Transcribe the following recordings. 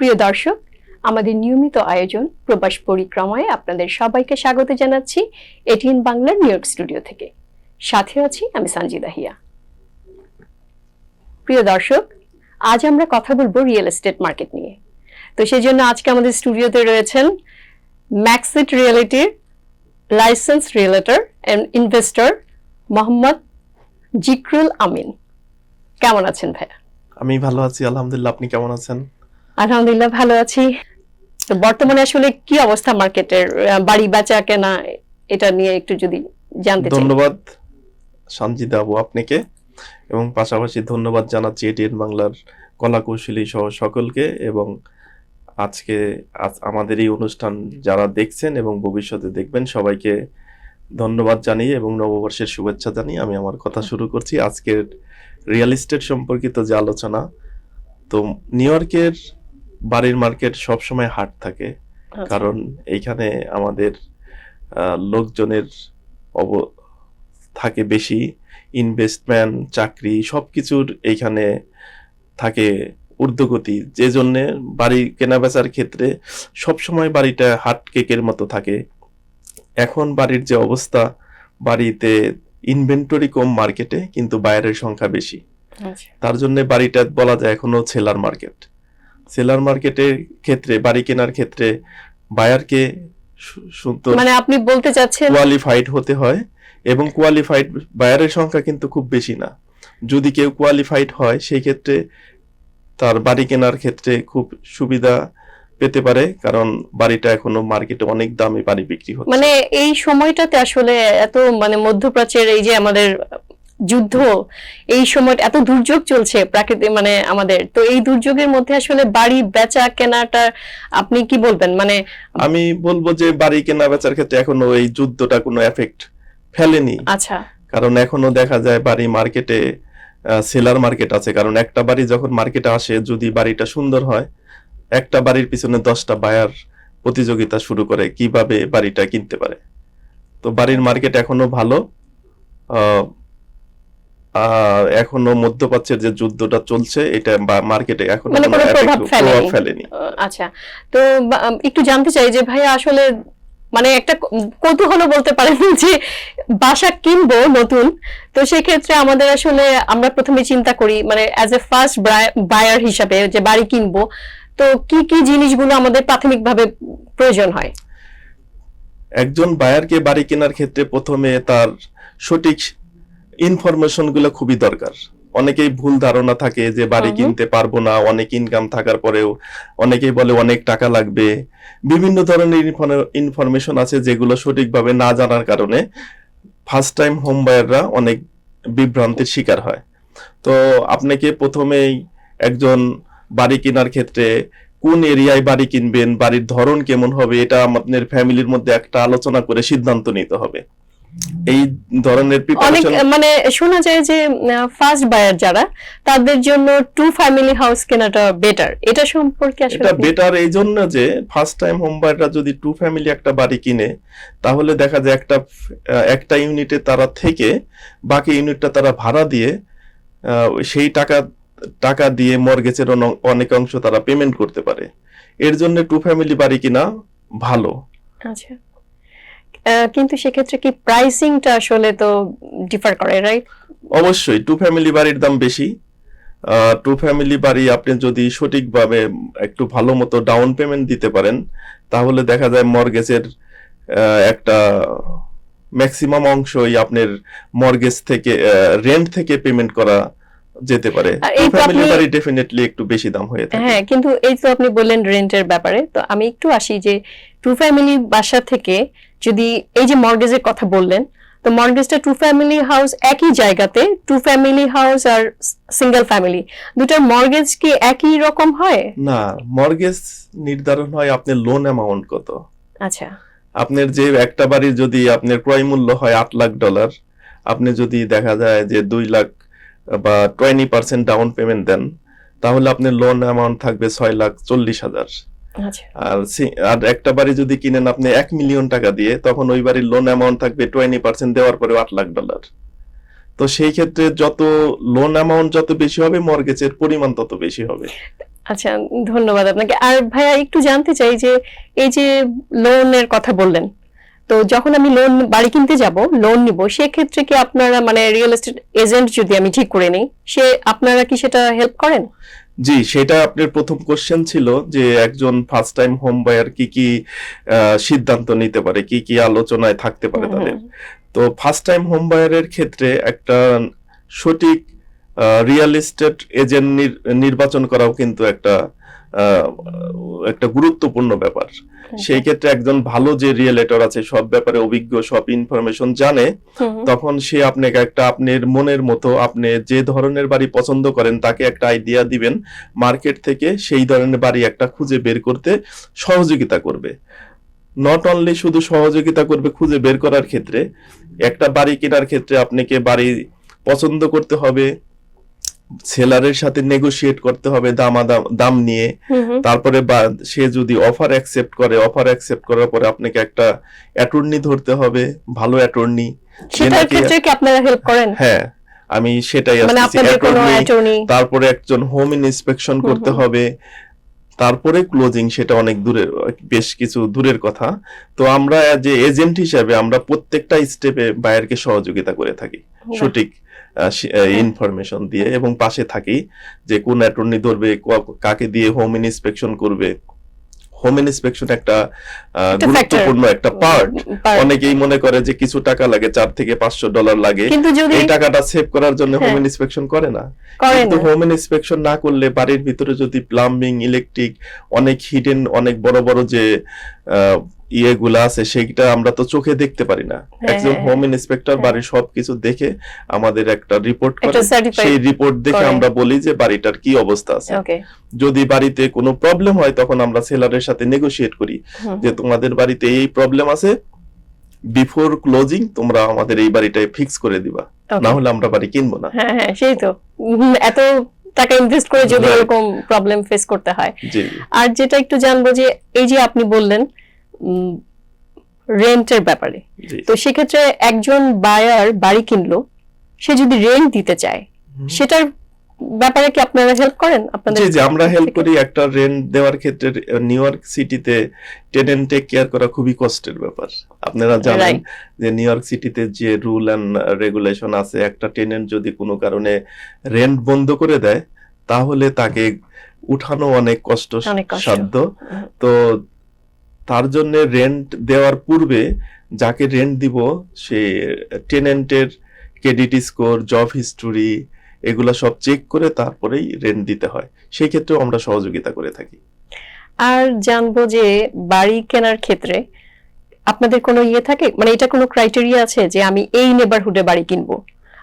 প্রিয় দর্শক, আমাদের নিয়মিত আয়োজন প্রবাস পরিক্রমায় আপনাদের সবাইকে স্বাগত জানাচ্ছি এটিএন বাংলার নিউ ইয়র্ক স্টুডিও থেকে। সাথে আছি আমি সঞ্জিদা হিয়া। প্রিয় দর্শক, আজ আমরা কথা বলবো রিয়েল এস্টেট মার্কেট নিয়ে। তো সেজন্য আজকে আমাদের স্টুডিওতে রয়েছেন ম্যাক্সিট রিয়েলিটির license realtor and investor Mohammad Zikrul Amin. কেমন আছেন ভাইয়া? আমি ভালো আছি আলহামদুলিল্লাহ, আপনি কেমন আছেন? আলহামদুলিল্লাহ ভালো আছি। তো বর্তমানে আসলে কি অবস্থা মার্কেটের, বাড়ি বেচা কেনা, এটা নিয়ে একটু যদি জানতে চাই। ধন্যবাদ সঞ্জিদা আপু আপনাকে, এবং পাশাপাশি ধন্যবাদ জানাচ্ছি এটিএন বাংলার কলা কৌশলী সহ সকলকে, এবং আজকে আমাদের এই অনুষ্ঠান যারা দেখছেন এবং ভবিষ্যতে দেখবেন সবাইকে ধন্যবাদ জানিয়ে এবং নববর্ষের শুভেচ্ছা জানিয়ে আমি আমার কথা শুরু করছি। আজকের রিয়েল এস্টেট সম্পর্কিত যে আলোচনা, তো নিউ ইয়র্কের বাড়ির মার্কেট সবসময় হাট থাকে, কারণ এইখানে আমাদের লোকজনের থাকে বেশি, ইনভেস্টমেন্ট, চাকরি সবকিছুর এইখানে থাকে ঊর্ধ্বগতি, যে জন্যে বাড়ি কেনা বেচার ক্ষেত্রে সবসময় বাড়িটা হাট কেকের মতো থাকে। এখন বাড়ির যে অবস্থা, বাড়িতে ইনভেন্টরি কম মার্কেটে, কিন্তু বায়ারের সংখ্যা বেশি। তার জন্য বাড়িটা বলা যায় এখনো সেলার মার্কেট। সেলার মার্কেটের ক্ষেত্রে, বাড়ি কেনার ক্ষেত্রে বায়ারকে মানে আপনি বলতে চাচ্ছেন কোয়ালিফাইড হতে হয়, এবং কোয়ালিফাইড বায়ারের সংখ্যা কিন্তু খুব বেশি না। যদি কেউ কোয়ালিফাইড হয় সেই ক্ষেত্রে তার বাড়ি কেনার ক্ষেত্রে খুব সুবিধা পেতে পারে, কারণ বাড়িটা এখনো মার্কেটে অনেক দামে বাড়ি বিক্রি হচ্ছে। মানে এই সময়টাতে আসলে এত মধ্যপ্রাচ্যের এই যে আমাদের যুদ্ধ, এই সময় এত দুর্যোগ চলছে প্রাকৃতিক, আমাদের তো এই দুর্যোগের মধ্যে আসলে বাড়ি বেচা কেনাটা আপনি কি বলবেন? আমি বলবো যে বাড়ি কেনা বেচার ক্ষেত্রে এখনো এই যুদ্ধটা কোনো এফেক্ট ফেলেনি। আচ্ছা, কারণ এখনো দেখা যায় বাড়ি মার্কেটে সেলার মার্কেট আছে, কারণ একটা বাড়ি যখন মার্কেটে আসে, যদি বাড়িটা সুন্দর হয়, একটা বাড়ির পিছনে 10টা বায়ার প্রতিযোগিতা শুরু করে কিভাবে বাড়িটা কিনতে পারে। তো বাড়ির মার্কেট এখনো ভালো, এখনো মধ্যপ্রাচ্যের যে যুদ্ধটা চলছে এটা মার্কেটে এখনো প্রভাব ফেলেনি। আচ্ছা, তো একটু জানতে চাই যে ভাইয়া আসলে একটা কৌতূহল বলতে পারেন যে বাসা কিনবো নতুন, তো সেক্ষেত্রে আমাদের আসলে আমরা প্রথমে চিন্তা করি অ্যাজ এ ফার্স্ট বায়ার হিসাবে যে বাড়ি কিনবো, তো কি কি জিনিসগুলো আমাদের প্রাথমিকভাবে প্রয়োজন হয়? একজন বায়ারকে বাড়ি কেনার ক্ষেত্রে প্রথমে তার সঠিক ইনফরমেশন গুলো খুবই দরকার। অনেকেই ভুল ধারণা থাকে যে বাড়ি কিনতে পারবো না, অনেক ইনকাম থাকার পরেও অনেকেই বলে অনেক টাকা লাগবে। বিভিন্ন ধরনের ইনফরমেশন আছে যেগুলো সঠিকভাবে না জানার কারণে ফার্স্ট টাইম হোম বায়াররা অনেক বিভ্রান্তির শিকার হয়। তো আপনাকে প্রথমেই একজন বাড়ি কেনার ক্ষেত্রে কোন এরিয়ায় বাড়ি কিনবেন, বাড়ির ধরন কেমন হবে, এটা আপনার ফ্যামিলির মধ্যে একটা আলোচনা করে সিদ্ধান্ত নিতে হবে। এই ধরনের প্রিপারেশন শোনা যায় যে ফার্স্ট বায়ার যারা, তাদের জন্য টু ফ্যামিলি হাউস কেনাটা বেটার। এটা সম্পর্কে আসলে এটা বেটার এই জন্য যে ফার্স্ট টাইম হোম বায়াররা যদি টু ফ্যামিলি একটা বাড়ি কিনে, তাহলে দেখা যায় একটা ইউনিটে তারা থেকে বাকি ইউনিটটা তারা ভাড়া দিয়ে সেই টাকা দিয়ে মর্গেজের অনেক অংশ তারা পেমেন্ট করতে পারে। এর জন্য টু ফ্যামিলি বাড়ি কিনা ভালো। আচ্ছা, কিন্তু সেক্ষেত্রে কি প্রাইসিংটা আসলে তো ডিফার করে, রাইট? অবশ্যই টু ফ্যামিলি বাড়ির দাম বেশি। টু ফ্যামিলি বাড়ি আপনি যদি সঠিকভাবে একটু ভালো মতো ডাউন পেমেন্ট দিতে পারেন, তাহলে দেখা যায় মর্গেজের একটা ম্যাক্সিমাম অংশই আপনার মর্গেজ থেকে, রেন্ট থেকে পেমেন্ট করা যেতে পারে। টু ফ্যামিলি বাড়ি ডেফিনেটলি একটু বেশি দাম হয়ে থাকে। হ্যাঁ, কিন্তু এই তো আপনি বললেন রেন্টের ব্যাপারে, তো আমি একটু আসি যে টু ফ্যামিলি বাসা থেকে যদি এই যে মর্গেজের কথা বললেন, তো মর্গেজটা টু ফ্যামিলি হাউস একই জায়গাতে, টু ফ্যামিলি হাউস আর সিঙ্গেল ফ্যামিলি দুটার মর্গেজ কি একই রকম হয়? না, মর্গেজ নির্ধারণ হয় আপনার লোন অ্যামাউন্ট কত। আচ্ছা, আপনার যে একটা বাড়ির যদি আপনার ক্রয় মূল্য হয় $8 লাখ, আপনি যদি দেখা যায় যে 2 লাখ বা 20% ডাউন পেমেন্ট দেন, তাহলে আপনার লোন অ্যামাউন্ট থাকবে $6,40,000। আর একটা বাড়ি যদি কিনেন আপনি $1 মিলিয়ন দিয়ে, তখন ওই বাড়ির লোন অ্যামাউন্ট থাকবে 20% দেওয়ার পরে $8 লাখ। তো সেই ক্ষেত্রে যত লোন অ্যামাউন্ট যত বেশি হবে, মর্গেজের পরিমাণ তত বেশি হবে। আচ্ছা, ধন্যবাদ আপনাকে। আর ভাইয়া একটু জানতে চাই যে এই যে লোনের কথা বললেন, তো যখন আমি বাড়ি কিনতে যাব, লোন নিব, সেক্ষেত্রে কি আপনারা মানে রিয়েল এস্টেট এজেন্ট যদি আমি ঠিক করে নিই, আপনারা কি সেটা হেল্প করেন? জি, সেটা আপনার প্রথম কোশ্চেন ছিল যে একজন ফার্স্ট টাইম হোম বায়ার কি কি সিদ্ধান্ত নিতে পারে, কি কি আলোচনায় থাকতে পারে তাদের। তো ফার্স্ট টাইম হোম বায়ারের ক্ষেত্রে একটা সঠিক রিয়েল এস্টেট এজেন্ট নির্বাচন করাও কিন্তু একটা গুরুত্বপূর্ণ ব্যাপার। সেই ক্ষেত্রে একজন ভালো যে রিয়েলেটর আছে, সব ব্যাপারে অভিজ্ঞ, সব ইনফরমেশন জানে, তখন সে আপনাকে আপনার মনের মতো আপনি যে ধরনের বাড়ি পছন্দ করেন তাকে একটা আইডিয়া দিবেন, মার্কেট থেকে সেই ধরনের বাড়ি একটা খুঁজে বের করতে সহযোগিতা করবে। নট অনলি শুধু সহযোগিতা করবে খুঁজে বের করার ক্ষেত্রে, একটা বাড়ি কেনার ক্ষেত্রে আপনাকে বাড়ি পছন্দ করতে হবে, সেলারের সাথে নেগোশিয়েট করতে হবে দাম নিয়ে, তারপরে সে যদি অফার অ্যাকসেপ্ট করে, অফার অ্যাকসেপ্ট করার পরে আপনাকে একটা অ্যাটর্নি ধরতে হবে, ভালো অ্যাটর্নি। সেটার ক্ষেত্রে কি আপনারা হেল্প করেন? হ্যাঁ, আমি সেটাই আসছি। তারপরে একজন হোম ইন্সপেকশন করতে হবে, তারপরে ক্লোজিং, সেটা অনেক দূরের, বেশ কিছু দূরের কথা। তো আমরা যে এজেন্ট হিসেবে আমরা প্রত্যেকটা স্টেপে বায়ারকে সহযোগিতা করে থাকি সঠিক ইনফরমেশন দিয়ে, এবং পাশে থাকি যে কোন অ্যাটর্নি ধরবে, কাকে দিয়ে হোম ইন্সপেকশন করবে। হোম ইন্সপেকশন একটা গুরুত্বপূর্ণ একটা পার্ট। অনেকেই মনে করে যে কিছু টাকা লাগে, $400 থেকে $500 লাগে, এই টাকাটা সেভ করার জন্য হোম ইন্সপেকশন করে না। কিন্তু হোম ইন্সপেকশন না করলে বাড়ির ভিতরে যদি প্লাম্বিং, ইলেকট্রিক, অনেক হিডেন, অনেক বড় বড় যে ইয়েগুলা আছে সেটা আমরা তো চোখে দেখতে পারি না। একজন হোম ইন্সপেক্টর বাড়ির সবকিছু দেখে আমাদের একটা রিপোর্ট করে, সেই রিপোর্ট দেখে আমরা বলি যে বাড়িটার কি অবস্থা আছে। যদি বাড়িতে কোনো প্রবলেম হয় তখন আমরা সেলারের সাথে নেগোশিয়েট করি যে তোমাদের বাড়িতে এই প্রবলেম আছে, বিফোর ক্লোজিং তোমরা আমাদের এই বাড়িটায় ফিক্স করে দিবা, না হলে আমরা বাড়ি কিনবো না। হ্যাঁ, সেই তো, এত টাকা ইনভেস্ট করে যদি এরকম প্রবলেম ফেস করতে হয়। আর যেটা একটু জানবো যে এই যে আপনি বললেন রেন্টের ব্যাপারে, তো সেক্ষেত্রে একজন বায়ার বাড়ি কিনলো, সে যদি রেন্ট দিতে চায়, সেটার ব্যাপারে কি আপনারা হেল্প করেন? আপনাদের জি, আমরা হেল্প করি। একটা রেন্ট দেওয়ার ক্ষেত্রে নিউ ইয়র্ক সিটিতে টেনেন্ট টেক কেয়ার করা খুবই কষ্টের ব্যাপার। আপনারা জানেন যে নিউ ইয়র্ক সিটিতে যে রুল এন্ড রেগুলেশন আছে, একটা টেনেন্ট যদি কোনো কারণে রেন্ট বন্ধ করে দেয় তাহলে তাকে উঠানো অনেক কষ্টসাধ্য। তো তার জন্য রেন্ট দেওয়ার পূর্বে যাকে রেন্ট দিব সে টেনেন্টের ক্রেডিট স্কোর, জব হিস্টোরি, এগুলা সব চেক করে তারপরেই রেন্ট দিতে হয়। সেই ক্ষেত্রেও আমরা সহযোগিতা করে থাকি। আর জানবো যে বাড়ি কেনার ক্ষেত্রে আপনাদের কোনো থাকে, মানে এটা কোনো ক্রাইটেরিয়া আছে যে আমি এই নেবারহুডে বাড়ি কিনবো?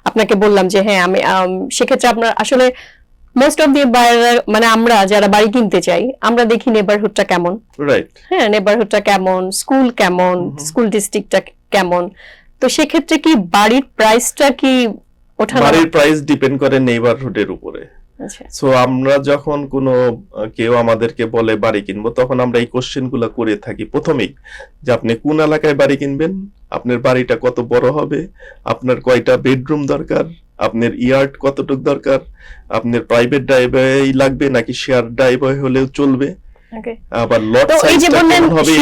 আপনাকে বললাম যে হ্যাঁ আমি, সেক্ষেত্রে আপনার আসলে মোস্ট অফ দি বায়ার, মানে আমরা যারা বাড়ি কিনতে চাই আমরা দেখি নেবারহুডটা কেমন, রাইট? হ্যাঁ, নেবারহুডটা কেমন, স্কুল কেমন, স্কুল ডিস্ট্রিক্টটা কেমন। তো সেক্ষেত্রে কি বাড়ির প্রাইসটা কি ওঠানো? বাড়ির প্রাইস ডিপেন্ড করে নেবারহুডের উপরে। সো আমরা যখন কেউ আমাদেরকে বলে বাড়ি কিনবো, তখন আমরা এই কোশ্চেন গুলা করে থাকি প্রথমেই, যে আপনি কোন এলাকায় বাড়ি কিনবেন, আপনার বাড়িটা কত বড় হবে, আপনার কয়টা বেডরুম দরকার, আপনার ইয়ার্ড কতটুক দরকার, আপনার প্রাইভেট ড্রাইভওয়ে লাগবে নাকি শেয়ার ড্রাইভওয়ে হলেও চলবে, আবার লট সাইজটা কেমন হবে,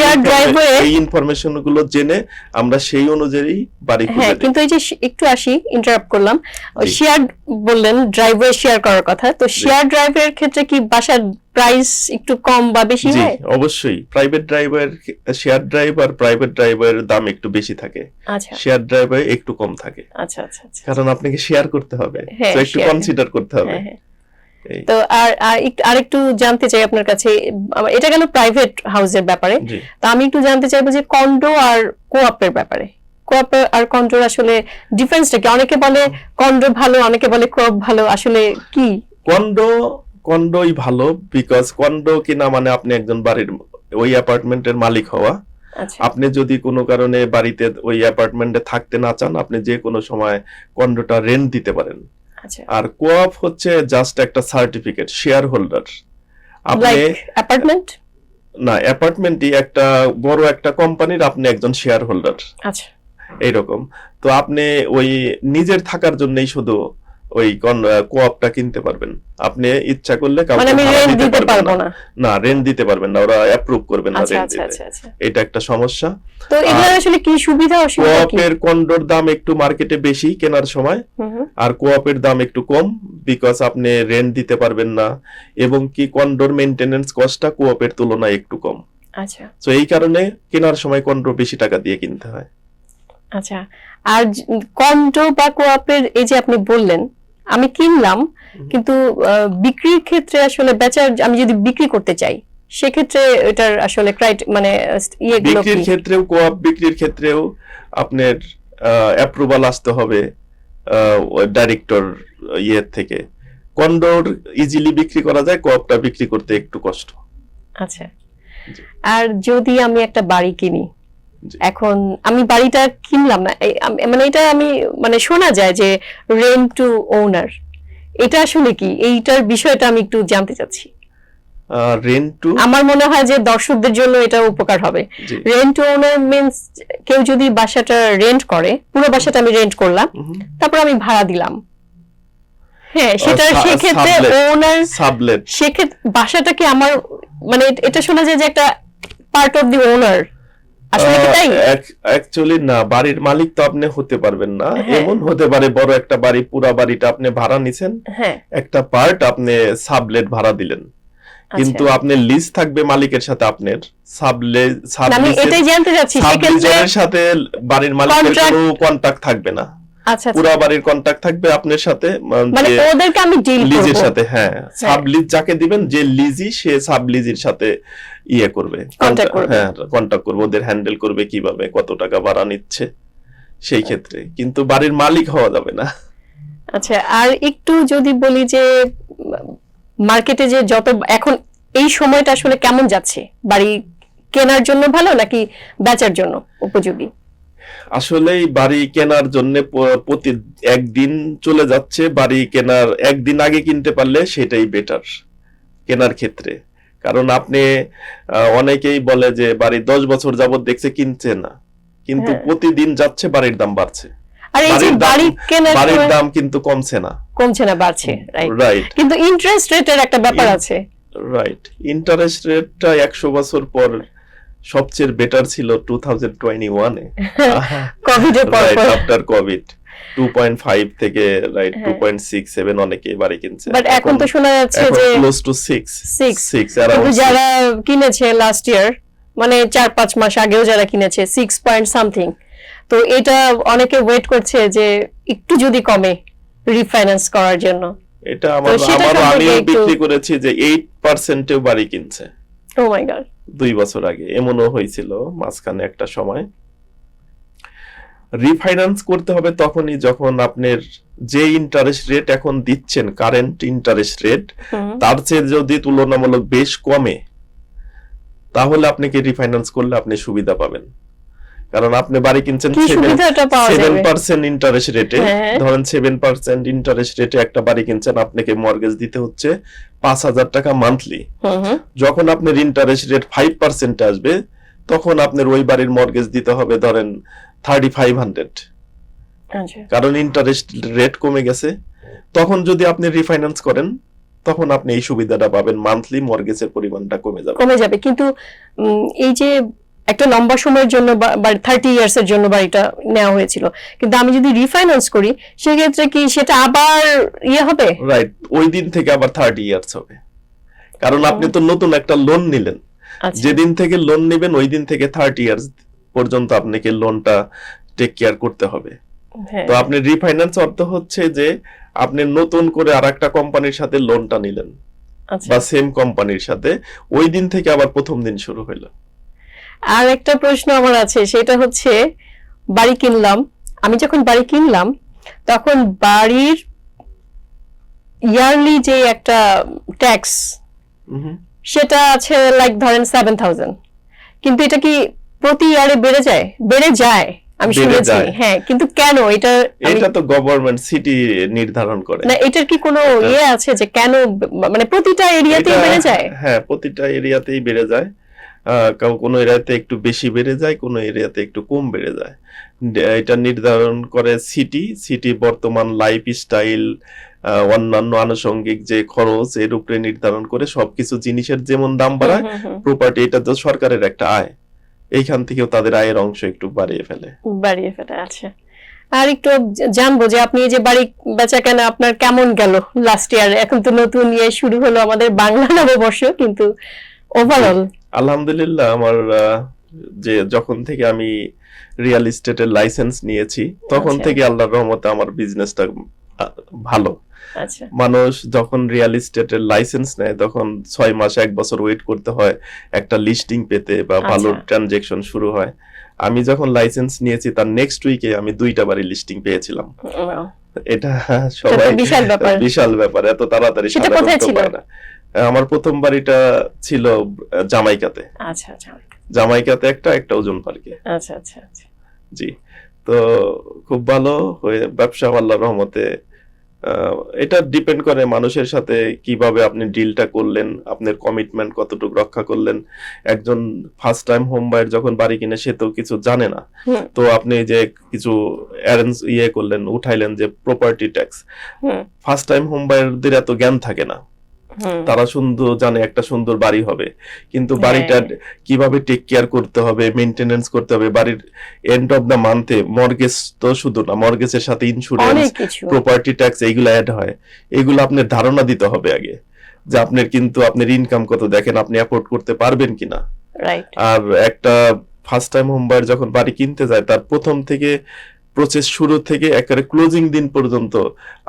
এই ইনফরমেশন গুলো জেনে আমরা সেই অনুযায়ী বাড়ি খুঁজে দিই। কিন্তু এই যে একটু ইন্টারাপ্ট করলাম, শেয়ার বললেন, ড্রাইভওয়ে শেয়ার করার কথা, তো শেয়ার ড্রাইভওয়ের ক্ষেত্রে কি বাসার প্রাইস একটু কম বা বেশি হয়? অবশ্যই, প্রাইভেট ড্রাইভওয়ের, শেয়ার ড্রাইভ আর প্রাইভেট ড্রাইভওয়ের দাম একটু বেশি থাকে, শেয়ার ড্রাইভওয়ে একটু কম থাকে। আচ্ছা, কারণ আপনাকে শেয়ার করতে হবে, তো একটু কনসিডার করতে হবে। তো আর একটু জানতে চাই আপনার কাছে, এটা গেল প্রাইভেট হাউসের ব্যাপারে, তো আমি একটু জানতে চাইবো যে কন্ডো আর কোঅপের ব্যাপারে। কোঅপ আর কন্ডোর আসলে ডিফারেন্সটা কি? অনেকে বলে কন্ডো ভালো, অনেকে বলে কোঅপ ভালো, আসলে কি? কন্ডোই ভালো, বিকজ কন্ডো কিনা মানে আপনি একজন বাড়ির ওই অ্যাপার্টমেন্টের মালিক হওয়া। আপনি যদি কোনো কারণে বাড়িতে ওই অ্যাপার্টমেন্টে থাকতে না চান, আপনি যে কোনো সময় কন্ডোটা রেন্ট দিতে পারেন। আর কোঅপ হচ্ছে জাস্ট একটা সার্টিফিকেট, শেয়ার হোল্ডার। আপনি অ্যাপার্টমেন্ট না, অ্যাপার্টমেন্টই একটা বড় একটা কোম্পানির আপনি একজন শেয়ার হোল্ডার, এইরকম। তো আপনি ওই নিজের থাকার জন্যই শুধু ওই কোঅপটা কিনতে পারবেন। আপনি ইচ্ছা করলে কাউকে মানে আমি ভাড়া রেন্ট দিতে দিতে পারবেন পারবো না। না। না, রেন্ট দিতে পারবেন না, ওরা অ্যাপ্রুভ করবে না আচ্ছা রেন্ট আচ্ছা দিতে। আচ্ছা আচ্ছা। এটা একটা সমস্যা। তো এগুলোর আসলে কি সুবিধা অসুবিধা কি? কোঅপের কন্ডোর দাম একটু মার্কেটে বেশি কেনার সময়, আর কোঅপের দাম একটু কম, বিকজ আপনি রেন্ট দিতে পারবেন না, এবং কি কন্ডোর মেইনটেনেন্স কস্টটা কোঅপের তুলনায় একটু কম। আচ্ছা তো এই কারণে কেনার সময় কন্ডো বেশি টাকা দিয়ে কিনতে হয়। আচ্ছা। আর কন্ডো বা কোঅপের এই যে আপনি বললেন, আমি কিনলাম, কিন্তু বিক্রির ক্ষেত্রে আসলে বেচার, আমি যদি বিক্রি করতে চাই সেক্ষেত্রে এটার আসলে মানে ইয়েগুলো বিক্রির কি? ক্ষেত্রেও, কোঅপ বিক্রির ক্ষেত্রেও আপনার অ্যাপ্রুভাল আসতে হবে ডাইরেক্টর ইয়ের থেকে। কন্ডোর ইজিলি বিক্রি করা যায়, কোঅপটা বিক্রি করতে একটু কষ্ট। আচ্ছা। আর যদি আমি একটা বাড়ি কিনি, জি। এখন আমি বাড়িটা কিনলাম না, মানে এটা আমি মানে শোনা যায় যে রেন্ট টু ওনার, এটা আসলে কি? এইটার বিষয়টা আমি একটু জানতে চাচ্ছি। রেন্ট টু, আমার মনে হয় যে দর্শকদের জন্য এটা উপকার হবে। রেন্ট টু ওনার মিন্স কেউ যদি বাসাটা রেন্ট করে, পুরো বাসাটা আমি রেন্ট করলাম, তারপর আমি ভাড়া দিলাম, হ্যাঁ, সেটা সেক্ষেত্রে ওনার সাবলেট, সেক্ষেত্রে বাসাটা কি আমার, মানে এটা শোনা যায় যে একটা পার্ট অফ দি ওনার, আসলে কি তাই? অ্যাকচুয়ালি না, বাড়ির মালিক তো আপনি হতে পারবেন না। এমন হতে পারে বড় একটা বাড়ি, পুরা বাড়িটা আপনি ভাড়া নিছেন, একটা পার্ট আপনি সাবলেট ভাড়া দিলেন, কিন্তু আপনি লিজ থাকবে মালিকের সাথে, আপনার আমি এটাই জানতে চাচ্ছি সেক্ষেত্রে সাথে বাড়ির মালিকের কোনো কন্টাক্ট থাকবে না। আচ্ছা, পুরা বাড়ির কন্টাক্ট থাকবে আপনার সাথে, মানে ওদেরকে আমি ডিল করব লিজের সাথে। হ্যাঁ, সাবলিজ যাকে দিবেন, যে লিজি, সে সাবলিজের সাথে ইয়ে করবে, হ্যাঁ, কন্টাক্ট করবে, ওদের হ্যান্ডেল করবে কিভাবে কত টাকা ভাড়া নিচ্ছে সেই ক্ষেত্রে, কিন্তু বাড়ির মালিক হওয়া যাবে না। আচ্ছা। আর একটু যদি বলি যে মার্কেটে যে যত এখন এই সময়টা আসলে কেমন যাচ্ছে, বাড়ি কেনার জন্য ভালো নাকি বেচার জন্য উপযোগী? আসলেই বাড়ি কেনার জন্য প্রতি একদিন চলে যাচ্ছে, বাড়ি কেনার একদিন আগে কিনতে পারলে সেটাই বেটার কেনার ক্ষেত্রে। কারণ আপনি অনেকেই বলে যে বাড়ি 10 বছর যাবত দেখছে, কিনছে না, কিন্তু প্রতিদিন যাচ্ছে, বাড়ির দাম বাড়ছে। আর এই যে বাড়ি কেনার বাড়ির দাম কিন্তু কমছে না, বাড়ছে, রাইট। কিন্তু ইন্টারেস্ট রেটের একটা ব্যাপার আছে, রাইট। ইন্টারেস্ট রেটটা 100 বছর পর সবচেয়ে বেটার ছিল 2021 এ, কোভিড এর পর, আফটার কোভিড 2.5 থেকে রাইট 2.67 অনেকে বাড়ি কিনছে, বাট এখন তো শোনা যাচ্ছে যে ক্লোজ টু 6। কিন্তু যারা কিনেছে লাস্ট ইয়ার, মানে 4-5 মাস আগেও যারা কিনেছে 6 পয়েন্ট সামথিং, তো এটা অনেকে ওয়েট করছে যে একটু যদি কমে রিফাইন্যান্স করার জন্য। এটা আমি বিক্রি করেছি যে 8% এও বাড়ি কিনছে। ও মাই গড, 2 বছর আগে এমনও হয়েছিল মাঝখানে একটা সময়। রিফাইন্যান্স করতে হবে তখনই যখন আপনার যে ইন্টারেস্ট রেট এখন দিচ্ছেন, কারেন্ট ইন্টারেস্ট রেট, তার চেয়ে যদি তুলনামূলক বেশ কমে, তাহলে আপনাকে রিফাইন্যান্স করলে আপনি সুবিধা পাবেন। কারণ আপনি বাড়ি কিনছেন 7% ইন্টারেস্ট রেটে, ধরেন 7% ইন্টারেস্ট রেটে একটা বাড়ি কিনছেন, আপনাকে মর্গেজ দিতে হচ্ছে 5,000 টাকা মান্থলি। যখন আপনার ইন্টারেস্ট রেট 5% আসবে, তখন আপনার ওই বাড়ির মর্গেজ দিতে হবে ধরেন 3,500, কারণ ইন্টারেস্ট রেট কমে গেছে। তখন যদি আপনি রিফাইন্যান্স করেন, তখন আপনি এই সুবিধাটা পাবেন, মান্থলি মর্গেজের পরিমাণটা কমে যাবে। কিন্তু এই যে একটা লম্বা সময়ের জন্য 30 ইয়ার্স এর জন্য বাড়িটা নেওয়া হয়েছিল, কিন্তু আমি যদি রিফাইন্যান্স করি সেক্ষেত্রে কি সেটা আবার ইয়ে হবে? রাইট, ওই দিন থেকে আবার 30 ইয়ার্স হবে, কারণ আপনি তো নতুন একটা লোন নিলেন। যেদিন থেকে লোন নেবেন ওই দিন থেকে 30 ইয়ার্স পর্যন্ত আপনাকে লোনটা টেক কেয়ার করতে হবে। তো আপনি রিফাইন্যান্স অর্থ হচ্ছে যে আপনি নতুন করে আরেকটা কোম্পানির সাথে লোনটা নিলেন, বা সেম কোম্পানির সাথে, ওই দিন থেকে আবার প্রথম দিন শুরু হইলো। আর একটা প্রশ্ন আমার আছে, সেটা হচ্ছে বাড়ি কিনলাম, আমি যখন বাড়ি কিনলাম তখন বাড়ির ইয়ারলি যে একটা ট্যাক্স, সেটা আছে লাইক ধরেন 7,000, কিন্তু এটা কি প্রতি ইয়ারে বেড়ে যায় আমি শুনেছি, হ্যাঁ, কিন্তু কেন? এটা তো গভর্নমেন্ট সিটি নির্ধারণ করে না, এটার কি কোনো ইয়ে আছে যে কেন, মানে প্রতিটা এরিয়াতেই বেড়ে যায়? হ্যাঁ, প্রতিটা এরিয়াতেই বেড়ে যায়। কোনো এরিয়াতে একটু বেশি বেড়ে যায়, কোনো এরিয়াতে একটু কম বেড়ে যায়। এটা নির্ধারণ করে সিটি বর্তমান লাইফস্টাইল, অন্যান্য আনুষঙ্গিক যে খরচ এর উপরে নির্ধারণ করে সবকিছু জিনিসের যেমন দাম বাড়ায়, প্রপার্টি এটা তো সরকারের একটা আয়, এইখান থেকেও তাদের আয়ের অংশ একটু বাড়িয়ে ফেলে। আচ্ছা, আর একটু জানবো যে আপনি এই যে বাড়ি বেচা কেনা আপনার কেমন গেল লাস্ট ইয়ার? এখন তো নতুন ইয়ে শুরু হলো আমাদের বাংলা নববর্ষ, কিন্তু ওভারঅল আলহামদুলিল্লাহ আমার যে যখন থেকে আমি রিয়েল এস্টেটের লাইসেন্স নিয়েছি তখন থেকে আল্লাহর রহমতে আমার বিজনেসটা ভালো। আচ্ছা, মানুষ যখন রিয়েল এস্টেটের লাইসেন্স নেয় তখন 6 মাস 1 বছর ওয়েট করতে হয় একটা লিস্টিং পেতে বা ভালো ট্রানজাকশন শুরু হয়। আমি যখন লাইসেন্স নিয়েছি তার নেক্সট উইকে আমি 2টা বাড়ি লিস্টিং পেয়েছিলাম। এটা সবাই বিশাল ব্যাপার, এত তাড়াতাড়ি সাধারণত পায় না। আমার প্রথম বাড়িটা ছিল জামাইকাতে। আচ্ছা, জামাইকাতে একটা ওজন পার্কে। আচ্ছা, জি, তো খুব ভালো হয়ে ব্যবসা আল্লাহর রহমতে। এটা ডিপেন্ড করে মানুষের সাথে কিভাবে আপনি ডিলটা করলেন, আপনার কমিটমেন্ট কতটুকু রক্ষা করলেন। একজন ফার্স্ট টাইম হোম বায়ার যখন বাড়ি কিনে সে তো কিছু জানে না, তো আপনি যে কিছু অ্যারেঞ্জ করলেন, উঠাইলেন যে property tax, first time home বায়ারদের এত জ্ঞান থাকে না। তারা সুন্দর জানে একটা সুন্দর বাড়ি হবে, কিন্তু বাড়িটা কিভাবে টেক কেয়ার করতে হবে, মেইনটেনেন্স করতে হবে, বাড়ির এন্ড অফ দা মান্থে মর্গেজ তো শুধু না, মর্গেজের সাথে ইন্স্যুরেন্স, প্রপার্টি ট্যাক্স এইগুলো অ্যাড হয়। এগুলো আপনার ধারণা দিতে হবে আগে যে আপনার কিন্তু আপনার ইনকাম কত, দেখেন আপনি অ্যাফোর্ড করতে পারবেন কিনা। আর একটা ফার্স্ট টাইম হোম বায়ার যখন বাড়ি কিনতে যায় তার প্রথম থেকে প্রসেস শুরু থেকে একেবারে ক্লোজিং দিন পর্যন্ত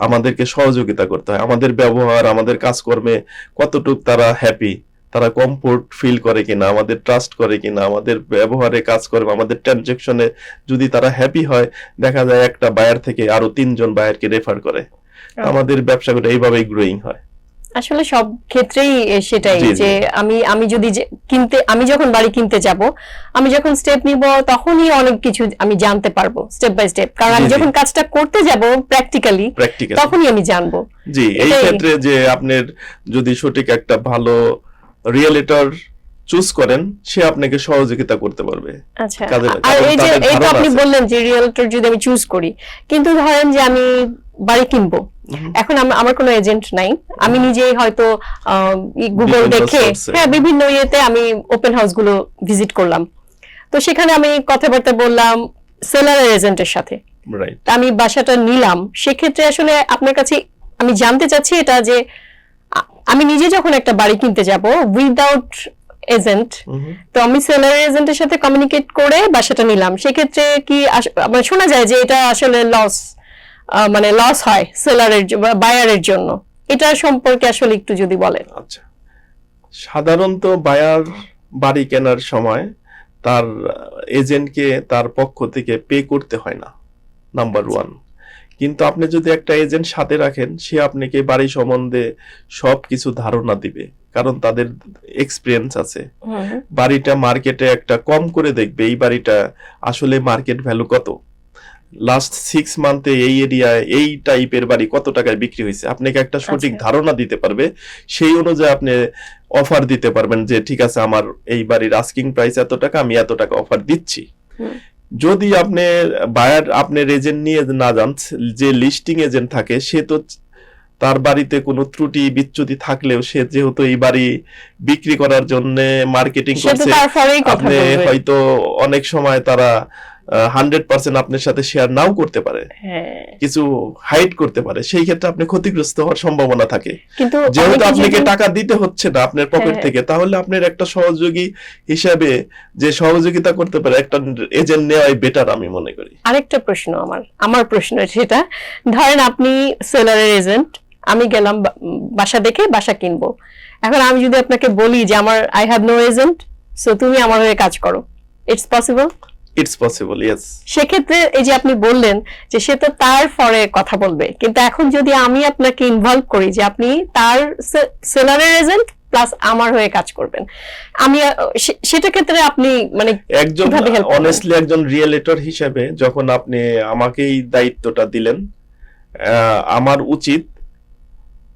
আমাদেরকে সহযোগিতা করতে হয়। আমাদের ব্যবহার, আমাদের কাজকর্মে কতটুকু তারা হ্যাপি, তারা কমফোর্ট ফিল করে কিনা, আমাদের ট্রাস্ট করে কিনা, আমাদের ব্যবহারে কাজকর্মে, আমাদের ট্রানজাকশনে যদি তারা হ্যাপি হয়, দেখা যায় একটা বায়ার থেকে আরো 3 জন বায়ারকে রেফার করে। আমাদের ব্যবসাগুলো এইভাবেই গ্রোয়িং হয়। আসলে সব ক্ষেত্রেই সেটাই যে আমি যখন বাড়ি কিনতে যাব, আমি যখন স্টেপ নিব তখনই অনেক কিছু আমি জানতে পারবো স্টেপ বাই স্টেপ, কারণ আমি যখন কাজটা করতে যাব প্র্যাকটিক্যালি তখনই আমি জানবো। জি, এই ক্ষেত্রে যে আপনার যদি সঠিক একটা ভালো রিয়েলিটর চুজ করেন, সে আপনাকে সহযোগিতা করতে পারবে। আচ্ছা, আর এই যে এইটা আপনি বললেন যে রিয়েলিটর যদি আমি চুজ করি, কিন্তু ধরেন যে আমি বাড়ি কিনবো, এখন আমার কোনো এজেন্ট নাই, আমি নিজেই হয়তো গুগল দেখে বিভিন্ন ইয়েতে আমি ওপেন হাউস গুলো ভিজিট করলাম, তো সেখানে আমি কথাবার্তা বললাম সেলারের এজেন্টের সাথে, আমি বাসাটা নিলাম। সেক্ষেত্রে আসলে আপনার কাছে আমি জানতে চাচ্ছি এটা যে আমি নিজে যখন একটা বাড়ি কিনতে যাব উইদাউট এজেন্ট, তো আমি সেলার এজেন্টের সাথে কমিউনিকেট করে বাসাটা নিলাম, সেক্ষেত্রে কি শোনা যায় যে এটা আসলে লস হয় সেলারের বায়ারের জন্য, এটা সম্পর্কে আসলে একটু যদি বলেন। আচ্ছা, সাধারণত বায়ার বাড়ি কেনার সময় তার এজেন্টকে তার পক্ষ থেকে পে করতে হয় না, নাম্বার 1। কিন্তু আপনি যদি একটা এজেন্ট সাথে রাখেন, সে আপনাকে বাড়ি সম্বন্ধে সবকিছু ধারণা দিবে, কারণ তাদের এক্সপিরিয়েন্স আছে। বাড়িটা মার্কেটে একটা কম করে দেখবে এই বাড়িটা আসলে মার্কেট ভ্যালু কত, লাস্ট 6 মান্থে এই এরিয়ায় এই টাইপের বাড়ি কত টাকায় বিক্রি হয়েছে, আপনাকে একটা সঠিক ধারণা দিতে পারবে। সেই অনুযায়ী আপনি অফার দিতে পারবেন যে ঠিক আছে আমার এই বাড়ির আস্কিং প্রাইস এত টাকা, আমি এত টাকা অফার দিচ্ছি। যদি আপনি বায়ার আপনার এজেন্ট নিয়ে না যান, যে লিস্টিং এজেন্ট থাকে সে তো তার বাড়িতে কোনো ত্রুটি বিচ্যুতি থাকলেও সে যেহেতু এই বাড়ি বিক্রি করার জন্য মার্কেটিং করছে, আপনি হয়তো অনেক সময় তারা 100% আপনার সাথে শেয়ার নাও করতে পারে, কিছু হাইড করতে পারে, সেই ক্ষেত্রে আপনি ক্ষতিগ্রস্ত হওয়ার সম্ভাবনা থাকে। যেহেতু আপনাকে টাকা দিতে হচ্ছে না আপনার পকেট থেকে, তাহলে আপনার একটা সহযোগী হিসাবে যে সহযোগিতা করতে পারে একটা এজেন্ট নেওয়াই বেটার আমি মনে করি। আরেকটা প্রশ্ন আমার প্রশ্ন সেটা, ধরেন আপনি সেলারের এজেন্ট, আমি গেলাম বাসা দেখে বাসা কিনবো, এখন আমি যদি আপনাকে বলি যে I have no agent, so তুমি আমার হয়ে কাজ করো, it's possible? It's possible, yes. সেক্ষেত্রে এই যে আপনি বললেন যে সে তো তার ফরে কথা বলবে, কিন্তু এখন যদি আমি আপনাকে ইনভলভ করি যে আপনি তার সেলারের এজেন্ট প্লাস আমার হয়ে কাজ করবেন, আমি সেটা ক্ষেত্রে আপনি একজন অনেস্টলি একজন রিয়েলিটর হিসেবে যখন আপনি আমাকেই দায়িত্বটা দিলেন, আমার উচিত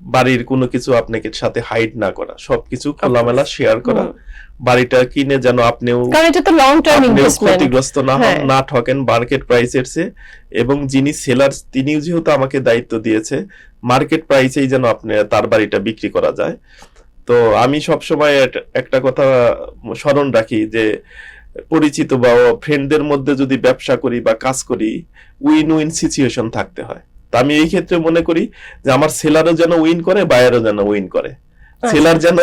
বাড়ির কোনো কিছু আপনাকে সাথে হাইড না করা, সবকিছু খোলামেলা শেয়ার করা, বাড়িটা কিনে যেন আপনিও কারণ এটা তো লং টার্ম ইনভেস্টমেন্ট, ক্ষতিগ্রস্ত না হন, না ঠকেন মার্কেট প্রাইসের চেয়ে। এবং যিনি সেলার তিনিও যেহেতু আমাকে দায়িত্ব দিয়েছে মার্কেট প্রাইসেই যেন আপনি তার বাড়িটা বিক্রি করা যায়। তো আমি সবসময় একটা কথা স্মরণ রাখি যে পরিচিত বা ফ্রেন্ডদের মধ্যে যদি ব্যবসা করি বা কাজ করি, উইন উইন সিচুয়েশন থাকতে হয়। তা আমি এই ক্ষেত্রে মনে করি যে আমার সেলারও যেন উইন করে, বায়ারও যেন উইন করে। সেলার যেন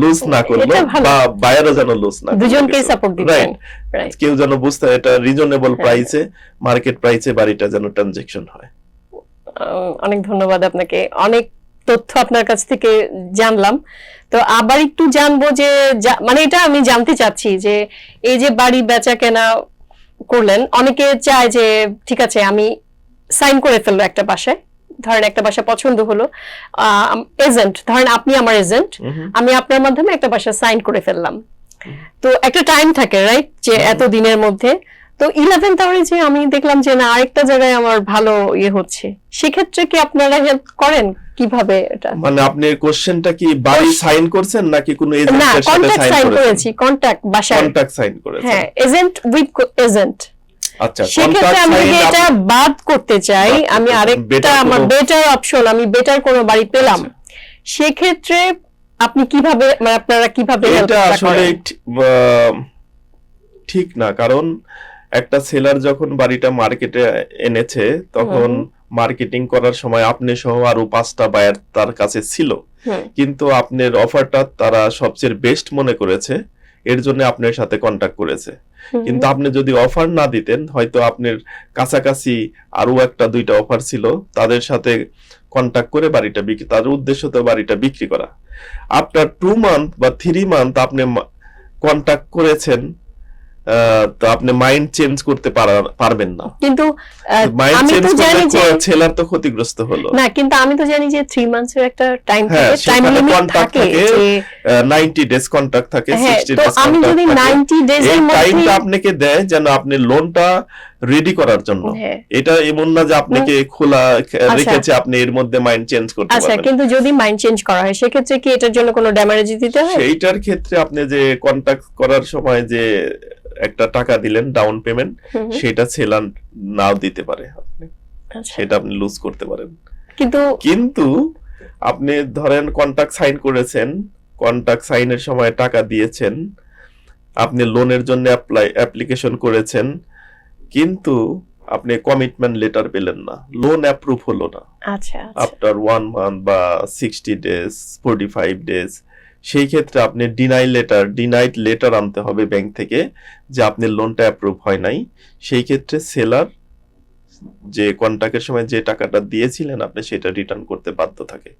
লুজ না করলো বা বায়ারও যেন লুজ না, দুজনকেই সাপোর্ট দিবেন। রাইট, কেউ যেন বুঝতে এটা রিজনেবল প্রাইসে, মার্কেট প্রাইসে বাড়িটা যেন ট্রানজাকশন হয়। অনেক ধন্যবাদ আপনাকে, অনেক তথ্য আপনার কাছ থেকে জানলাম। তো আবার একটু জানবো যে মানে এটা আমি জানতে চাচ্ছি যে এই যে বাড়ি বেচা কেনা করলেন, অনেকে চায় যে ঠিক আছে আমি সাইন করে ফেললো একটা বাসায়, ধরেন একটা বাসা পছন্দ হলো, এজেন্ট ধরেন আপনি আমার এজেন্ট, আমি আপনার মাধ্যমে একটা বাসা সাইন করে ফেললাম, তো একটা টাইম থাকে রাইট যে এত দিনের মধ্যে, তো 11th আওয়ারে যে আমি দেখলাম যে না আরেকটা জায়গায় আমার ভালো ইয়ে হচ্ছে, সেক্ষেত্রে কি আপনারা হেল্প করেন কিভাবে? এটা মানে আপনি কোশ্চেনটা কি বাড়ি সাইন করছেন নাকি কোনো না, এজেন্টের সাথে কন্ট্রাক্ট সাইন করেছি, কন্ট্রাক্ট বাসা কন্ট্রাক্ট সাইন করেছেন, হ্যাঁ এজেন্ট উইথ এজেন্ট। আচ্ছা, সেক্ষেত্রে আমি যদি এটা বাদ করতে চাই, আমি আরেকটা আমার বেটার অপশন, আমি বেটার কোনো বাড়ি পেলাম, সেক্ষেত্রে আপনি কিভাবে মানে আপনারা কিভাবে এটা আসলে ঠিক না। কারণ একটা সেলার যখন বাড়িটা মার্কেটে এনেছে তখন মার্কেটিং করার সময় আপনি সহ আরো 5টা বায়ার তার কাছে ছিল, কিন্তু আপনার অফারটা তারা সবচেয়ে বেস্ট মনে করেছে, এর জন্য আপনার সাথে কন্টাক্ট করেছে। কিন্তু আপনি যদি অফার না দিতেন, হয়তো আপনার কাছাকাছি আরো 1-2টা অফার ছিল, তাদের সাথে কন্টাক্ট করে বাড়িটা বিক্রি, তার উদ্দেশ্য তো বাড়িটা বিক্রি করা। আফটার 2 মান্থ বা 3 মান্থ আপনি কন্টাক্ট করেছেন, তো আপনি মাইন্ড চেঞ্জ করতে পারবেন না। কিন্তু আমি তো জানি যে সেলার তো ক্ষতিগ্রস্ত হলো না, কিন্তু আমি তো জানি যে 3 মান্থস এর একটা টাইম থাকে, টাইম লিমিট থাকে, যে 90 ডেজ কন্ট্রাক্ট থাকে, 60 তো ডেজ আমি যদি 90 ডেজ এর মধ্যে টাইমটা আপনাকে দেয় যেন আপনি লোনটা রেডি করার জন্য। এটা এমন না যে আপনাকে খোলা রেখেছে, আপনি এর মধ্যে মাইন্ড চেঞ্জ করতে পারবেন। আচ্ছা, কিন্তু যদি মাইন্ড চেঞ্জ করা হয় সেক্ষেত্রে কি এটার জন্য কোনো ড্যামেজ দিতে হয়? সেইটার ক্ষেত্রে আপনি যে কন্ট্যাক্ট করার সময় যে একটা টাকা দিলেন ডাউন পেমেন্ট, সেটা সেলার নাও দিতে পারে, আপনি সেটা আপনি লুজ করতে পারেন। কিন্তু আপনি ধরেন কন্ট্রাক্ট সাইন করেছেন, কন্ট্রাক্ট সাইনের সময় টাকা দিয়েছেন, আপনি লোনের জন্য অ্যাপ্লিকেশন করেছেন, কিন্তু আপনি কমিটমেন্ট লেটার পেলেন না, লোন অ্যাপ্রুভ হলো না আফটার 1 মান্থ বা 60 ডেজ 45 ডেজ, সেই ক্ষেত্রে আপনি ডিনাইড লেটার আনতে হবে ব্যাংক থেকে যে আপনার লোনটা অ্যাপ্রুভ হয় নাই। সেই ক্ষেত্রে সেলার যে কন্ট্রাক্টের সময় যে টাকাটা দিয়েছিলেন আপনি সেটা রিটার্ন করতে বাধ্য থাকে।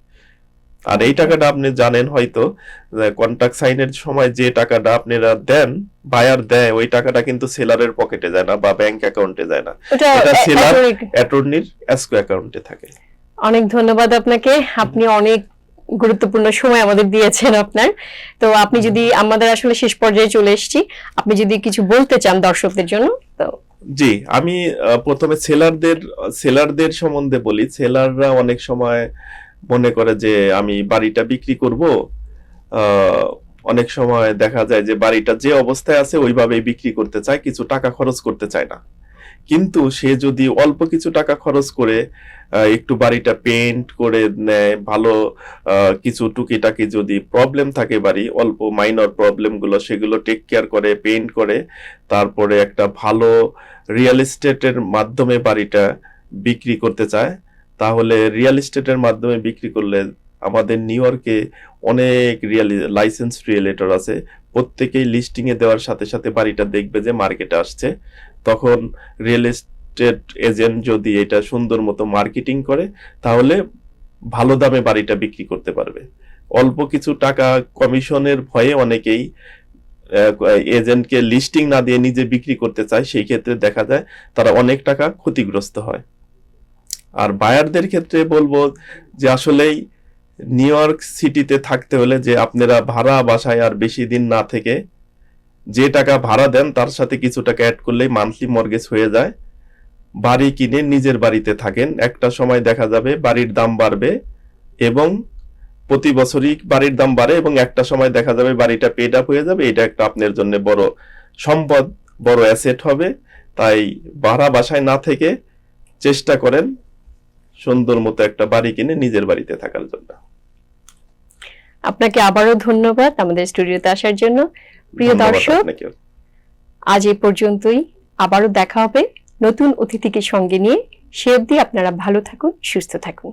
আর এই টাকাটা আপনি জানেন হয়তো, কন্ট্রাক্ট সাইনের সময় যে টাকাটা আপনারা দেন, বায়ার দেয়, ওই টাকাটা কিন্তু সেলারের পকেটে যায় না বা ব্যাংক অ্যাকাউন্টে যায় না, এটা সেলার অ্যাটর্নির এসকো অ্যাকাউন্টে থাকে। অনেক ধন্যবাদ আপনাকে, আপনি অনেক গুরুত্বপূর্ণ সময় আমাদের দিয়েছেন আপনার। তো আপনি যদি, আমাদের আসলে শেষ পর্যায়ে চলে এসেছি, আপনি যদি কিছু বলতে চান দর্শকদের জন্য। তো জি, আমি প্রথমে সেলারদের সম্বন্ধে বলি। সেলাররা অনেক সময় মনে করে যে আমি বাড়িটা বিক্রি করব, অনেক সময় দেখা যায় যে বাড়িটা যে অবস্থায় আছে ওইভাবেই বিক্রি করতে চায়, কিছু টাকা খরচ করতে চায় না। কিন্তু সে যদি অল্প কিছু টাকা খরচ করে একটু বাড়িটা পেইন্ট করে নেয়, ভালো কিছু টুকিটাকি যদি প্রবলেম থাকে বাড়ি, অল্প মাইনর প্রবলেম গুলো, সেগুলো টেক কেয়ার করে, পেইন্ট করে, তারপরে একটা ভালো রিয়েল এস্টেটের মাধ্যমে বাড়িটা বিক্রি করতে চায়, তাহলে রিয়েল এস্টেটের মাধ্যমে বিক্রি করলে আমাদের নিউ ইয়র্কে অনেক লাইসেন্স রিয়েলেটর আছে, প্রত্যেকেই লিস্টিং এ দেওয়ার সাথে সাথে বাড়িটা দেখবে যে মার্কেটে আসছে, তখন রিয়েল এস্টেট এজেন্ট যদি এটা সুন্দর মতো মার্কেটিং করে তাহলে ভালো দামে বাড়িটা বিক্রি করতে পারবে। অল্প কিছু টাকা কমিশনের ভয়ে অনেকেই এজেন্টকে লিস্টিং না দিয়ে নিজে বিক্রি করতে চায়, সেই ক্ষেত্রে দেখা যায় তারা অনেক টাকা ক্ষতিগ্রস্ত হয়। আর বায়ারদের ক্ষেত্রে বলবো যে আসলেই নিউ ইয়র্ক সিটিতে থাকতে হলে যে আপনারা ভাড়া বাসায় আর বেশি দিন না থেকে যে টাকা ভাড়া দেন তার সাথে কিছু টাকা অ্যাড করলেই মান্থলি মর্গেজ হয়ে যায়, বাড়ি কিনে নিজের বাড়িতে থাকেন। একটা সময় দেখা যাবে বাড়ির দাম বাড়বে, এবং প্রতি বছরই বাড়ির দাম বাড়ে এবং একটা সময় দেখা যাবে বাড়িটা পেড আপ হয়ে যাবে। এটা একটা আপনার জন্য বড় সম্পদ, বড় অ্যাসেট হবে। তাই ভাড়া বাসায় না থেকে চেষ্টা করেন সুন্দর মতো একটা বাড়ি কিনে নিজের বাড়িতে থাকার জন্য। আপনাকে আবারও ধন্যবাদ আমাদের স্টুডিওতে আসার জন্য। প্রিয় ধন্যবাদ দর্শক, আপনাকেও। আজ এই পর্যন্তই। আবারও দেখা হবে নতুন অতিথিকে সঙ্গে নিয়ে। সে অবধি আপনারা ভালো থাকুন, সুস্থ থাকুন।